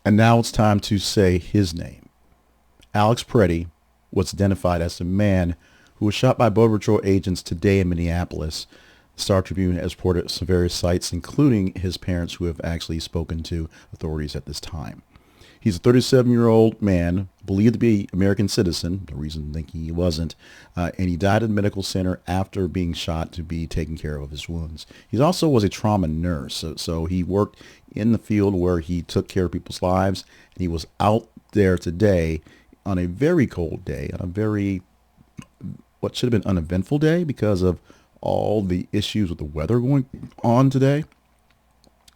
And now it's time to say his name. Alex Preddy was identified as the man who was shot by Border Patrol agents today in Minneapolis. The Star Tribune has reported some various sites, including his parents, who have actually spoken to authorities at this time. He's a 37-year-old man, believed to be an American citizen, the reason thinking he wasn't, and he died at the medical center after being shot to be taking care of his wounds. He also was a trauma nurse, so he worked in the field where he took care of people's lives, and he was out there today on a very cold day, on a very, what should have been uneventful day because of all the issues with the weather going on today,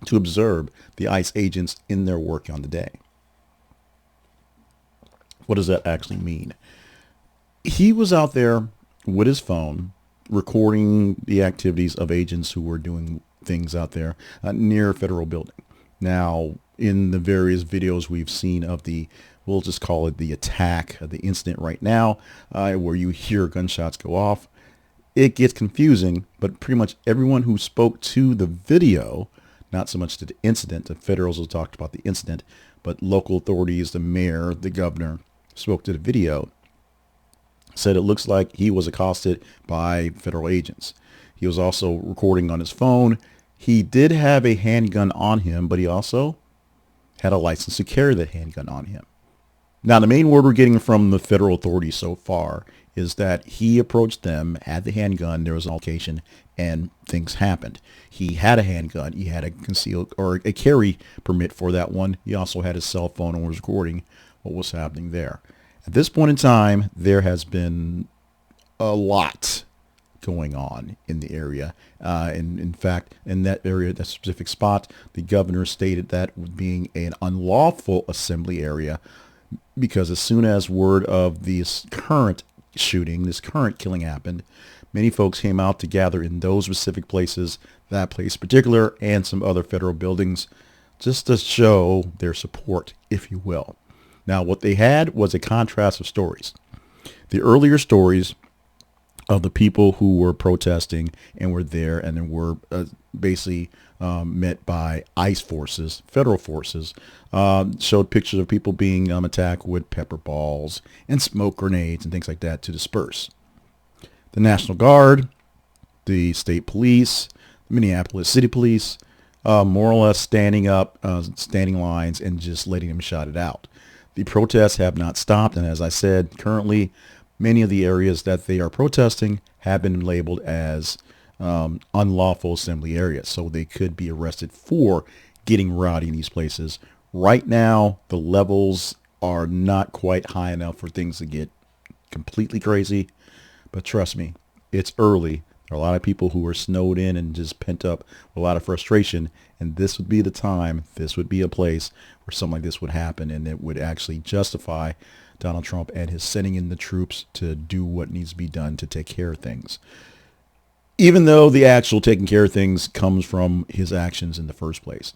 to observe the ICE agents in their work on the day. What does that actually mean? He was out there with his phone recording the activities of agents who were doing things out there near a federal building. Now, in the various videos we've seen of the, we'll just call it the attack, the incident right now, where you hear gunshots go off, it gets confusing, but pretty much everyone who spoke to the video, not so much to the incident, the federals have talked about the incident, but local authorities, the mayor, the governor, spoke to the video, said it looks like he was accosted by federal agents. He was also recording on his phone. He did have a handgun on him, but he also had a license to carry that handgun on him. Now, the main word we're getting from the federal authorities so far is that he approached them, had the handgun, there was an altercation, and things happened. He had a handgun. He had a concealed or a carry permit for that one. He also had his cell phone and was recording what was happening there. At this point in time, there has been a lot going on in the area. And in fact, in that area, that specific spot, the governor stated that being an unlawful assembly area, because as soon as word of this current shooting, this current killing happened, many folks came out to gather in those specific places, that place in particular, and some other federal buildings, just to show their support, if you will. Now, what they had was a contrast of stories. The earlier stories of the people who were protesting and were there and then were basically met by ICE forces, federal forces, showed pictures of people being attacked with pepper balls and smoke grenades and things like that to disperse. The National Guard, the state police, the Minneapolis City Police, more or less standing up, standing lines and just letting them shout it out. The protests have not stopped, and as I said, currently many of the areas that they are protesting have been labeled as unlawful assembly areas, so they could be arrested for getting rowdy in these places. Right now, the levels are not quite high enough for things to get completely crazy, but trust me, it's early. There are a lot of people who are snowed in and just pent up with a lot of frustration, and this would be the time, this would be a place where something like this would happen, and it would actually justify Donald Trump and his sending in the troops to do what needs to be done to take care of things. Even though the actual taking care of things comes from his actions in the first place.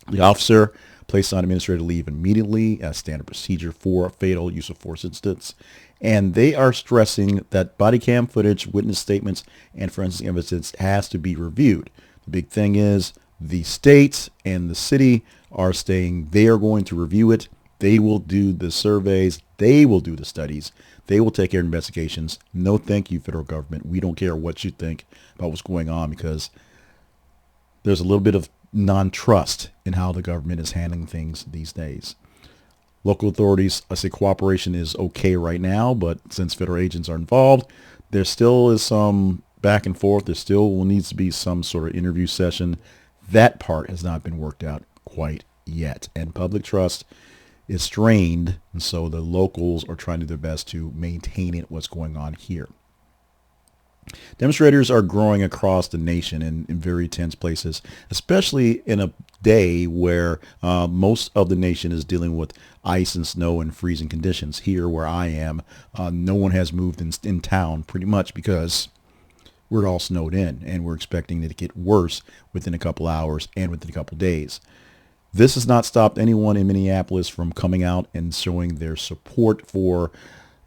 The officer placed on administrative leave immediately as standard procedure for a fatal use of force instance. And they are stressing that body cam footage, witness statements, and forensic evidence has to be reviewed. The big thing is the state and the city are saying they are going to review it. They will do the surveys. They will do the studies. They will take care of investigations. No, thank you, federal government. We don't care what you think about what's going on, because there's a little bit of non-trust in how the government is handling things these days. Local authorities, I say cooperation is okay right now, but since federal agents are involved, there still is some back and forth. There still needs to be some sort of interview session. That part has not been worked out quite yet. And public trust is strained, and so the locals are trying to do their best to maintain it, what's going on here. Demonstrators are growing across the nation in very tense places, especially in a day where most of the nation is dealing with ice and snow and freezing conditions. Here where I am, no one has moved in town pretty much because we're all snowed in, and we're expecting it to get worse within a couple hours and within a couple days. This has not stopped anyone in Minneapolis from coming out and showing their support for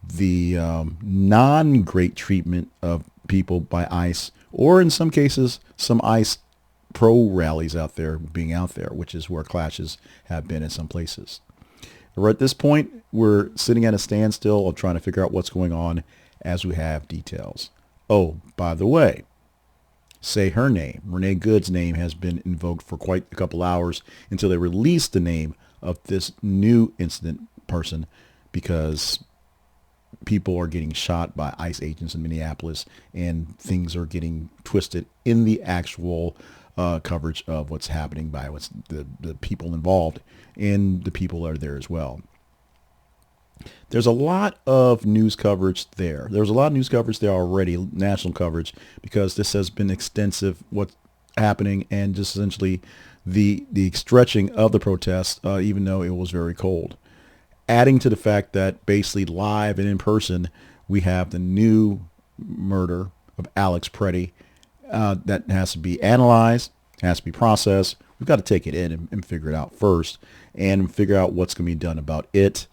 the non-great treatment of people by ICE, or in some cases, some ICE pro rallies out there being out there, which is where clashes have been in some places. Right at this point, we're sitting at a standstill of trying to figure out what's going on as we have details. Oh, by the way, say her name. Renee Good's name has been invoked for quite a couple hours until they release the name of this new incident person, because people are getting shot by ICE agents in Minneapolis and things are getting twisted in the actual coverage of what's happening by what's the people involved, and the people are there as well. There's a lot of news coverage there. There's a lot of news coverage there already, national coverage, because this has been extensive what's happening and just essentially the stretching of the protests, even though it was very cold. Adding to the fact that basically live and in person, we have the new murder of Alex Preddy that has to be analyzed, has to be processed. We've got to take it in and figure it out first, and figure out what's going to be done about it,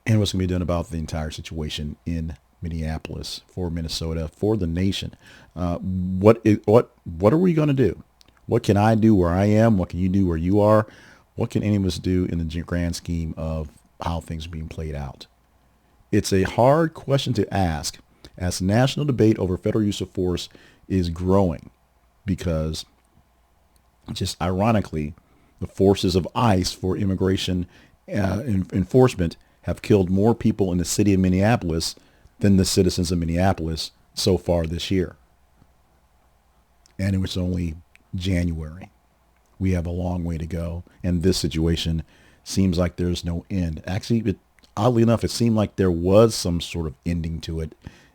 and what's going to be done about the entire situation in Minneapolis, for Minnesota, for the nation. What are we going to do? What can I do where I am? What can you do where you are? What can any of us do in the grand scheme of how things are being played out? It's a hard question to ask as the national debate over federal use of force is growing, because just ironically, the forces of ICE for immigration enforcement have killed more people in the city of Minneapolis than the citizens of Minneapolis so far this year. And it was only January. We have a long way to go. And this situation seems like there's no end. Actually, oddly enough, it seemed like there was some sort of ending to it.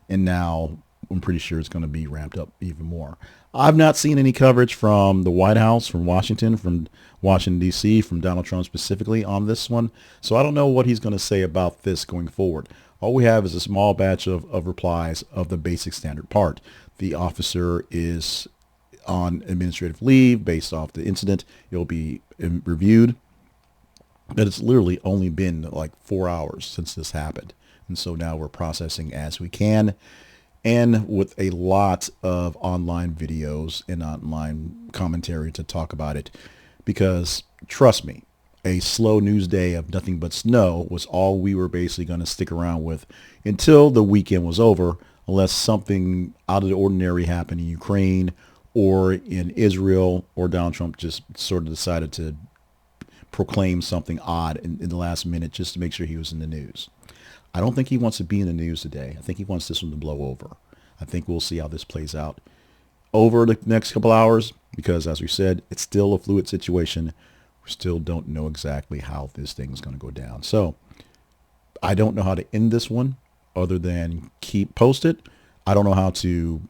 And now I'm pretty sure it's going to be ramped up even more. I've not seen any coverage from the White House, from Washington, D.C., from Donald Trump specifically on this one. So I don't know what he's going to say about this going forward. All we have is a small batch of replies of the basic standard part. The officer is on administrative leave based off the incident. It'll be reviewed. But it's literally only been like 4 hours since this happened. And so now we're processing as we can, and with a lot of online videos and online commentary to talk about it. Because trust me, a slow news day of nothing but snow was all we were basically going to stick around with until the weekend was over, unless something out of the ordinary happened in Ukraine or in Israel, or Donald Trump just sort of decided to proclaim something odd in the last minute just to make sure he was in the news. I don't think he wants to be in the news today. I think he wants this one to blow over. I think we'll see how this plays out over the next couple hours, because as we said, it's still a fluid situation. We still don't know exactly how this thing is going to go down. So I don't know how to end this one other than keep posted. I don't know how to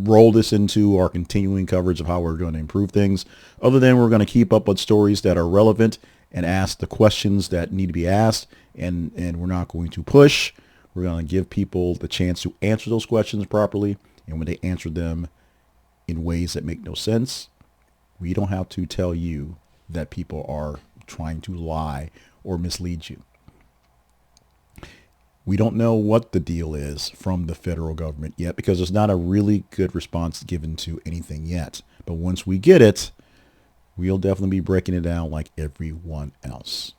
roll this into our continuing coverage of how we're going to improve things, other than we're going to keep up with stories that are relevant and ask the questions that need to be asked, and we're not going to push. We're going to give people the chance to answer those questions properly, and when they answer them in ways that make no sense, we don't have to tell you that people are trying to lie or mislead you. We don't know what the deal is from the federal government yet, because there's not a really good response given to anything yet. But once we get it, we'll definitely be breaking it down like everyone else.